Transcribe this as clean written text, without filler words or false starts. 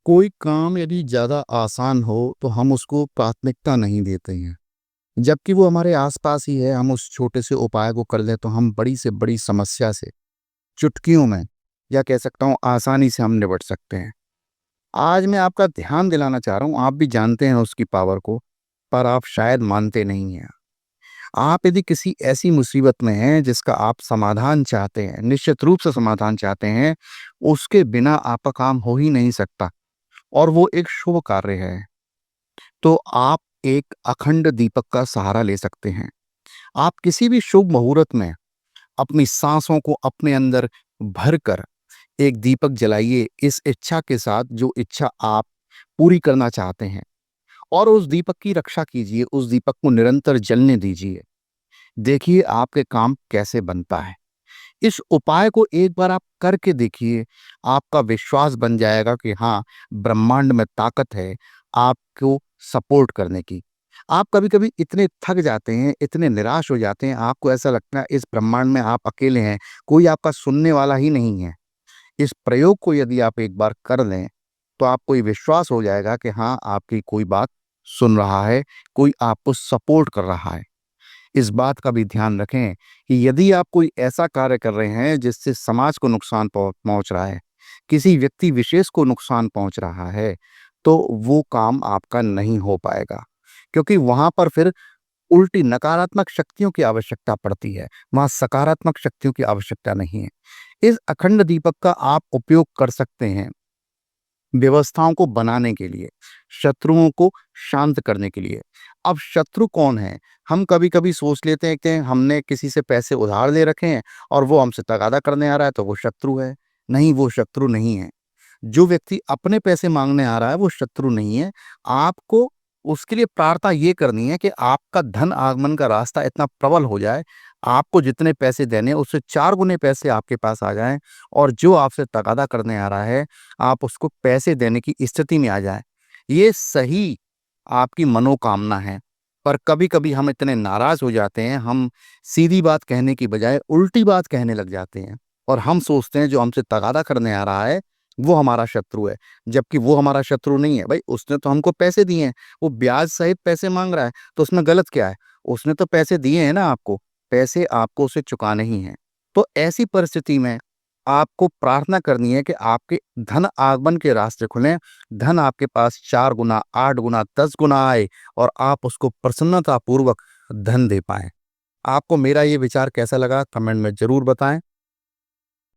कोई काम यदि ज़्यादा आसान हो तो हम उसको प्राथमिकता नहीं देते हैं। जबकि वो हमारे आस-पास ही है, हम उस छोटे से उपाय को कर लें तो हम बड़ी से बड़ी समस्या से चुटकियों में या कह सकता हूँ आसानी से हम निपट सकते हैं। आज मैं आपका ध्यान दिलाना चाह रहा हूँ, आप भी जानते हैं उसकी पावर को, पर आप शायद मानते नहीं हैं। आप यदि किसी ऐसी मुसीबत में हैं जिसका आप समाधान चाहते हैं, निश्चित रूप से समाधान चाहते हैं, उसके बिना आपका काम हो ही नहीं सकता और वो एक शुभ कार्य है। तो आप एक अखंड दीपक का सहारा ले सकते हैं। आप किसी भी शुभ मुहूर्त में अपनी सांसों को अपने अंदर भरकर एक दीपक जलाइए इस इच्छा के साथ जो इच्छा आप पूरी करना चाहते हैं और उस दीपक की रक्षा कीजिए, उस दीपक को निरंतर जलने दीजिए। देखिए आपके काम कैसे बनता है। इस उपाय को एक बार आप करके देखिए, आपका विश्वास बन जाएगा कि हाँ, ब्रह्मांड में ताकत है आपको सपोर्ट करने की। आप कभी-कभी इतने थक जाते हैं, इतने निराश हो जाते हैं, आपको ऐसा लगता है इस ब्रह्मांड में आप अकेले हैं, कोई आपका सुनने वाला ही नहीं है। इस प्रयोग को यदि आप एक बार कर लें, तो आपको ये विश्वास हो जाएगा कि हाँ, आपकी कोई बात सुन रहा है, कोई आपको सपोर्ट कर रहा है। इस बात का भी ध्यान रखें कि यदि आप कोई ऐसा कार्य कर रहे हैं जिससे समाज को नुकसान पहुंच रहा है, किसी व्यक्ति विशेष को नुकसान पहुंच रहा है, तो वो काम आपका नहीं हो पाएगा। क्योंकि वहां पर फिर उल्टी नकारात्मक शक्तियों की आवश्यकता पड़ती है, वहां सकारात्मक शक्तियों की आवश्यकता नहीं है। इस अखंड दीपक का आप उपयोग कर सकते हैं व्यवस्थाओं को बनाने के लिए, शत्रुओं को शांत करने के लिए। अब शत्रु कौन है? हम कभी-कभी सोच लेते हैं कि हमने किसी से पैसे उधार ले रखे हैं और वो हमसे तगादा करने आ रहा है तो वो शत्रु है। नहीं, वो शत्रु नहीं है। जो व्यक्ति अपने पैसे माँगने आ रहा है वो शत्रु नहीं है। आपको उसके लिए प्रार्थना ये करनी है कि आपका धन आगमन का रास्ता इतना प्रबल हो जाए, आपको जितने पैसे देने हैं उससे 4 गुने पैसे आपके पास आ जाएँ और जो आपसे तगादा करने आ रहा है, आप उसको पैसे देने की स्थिति में आ जाएँ। ये सही आपकी मनोकामना है। पर कभी-कभी हम इतने नाराज़ हो जाते हैं, हम सीधी बात कहने की बजाय उल्टी बात कहने लग जाते हैं और हम सोचते हैं जो हमसे तगादा करने आ रहा है वो हमारा शत्रु है, जबकि वो हमारा शत्रु नहीं है। भई उसने तो हमको पैसे दिए हैं, वो ब्याज सहित पैसे माँग रहा है, तो उसमें गलत क्या है? उसने तो पैसे दिए हैं ना आपको, पैसे आपको उसे चुकाने ही हैं। तो ऐसी परिस्थिति में आपको प्रार्थना करनी है कि आपके धन आगमन के रास्ते खुलें, धन आपके पास 4 गुना, 8 गुना, 10 गुना आए और आप उसको प्रसन्नतापूर्वक धन दे पाएँ। आपको मेरा ये विचार कैसा लगा? कमेंट में ज़रूर बताएँ।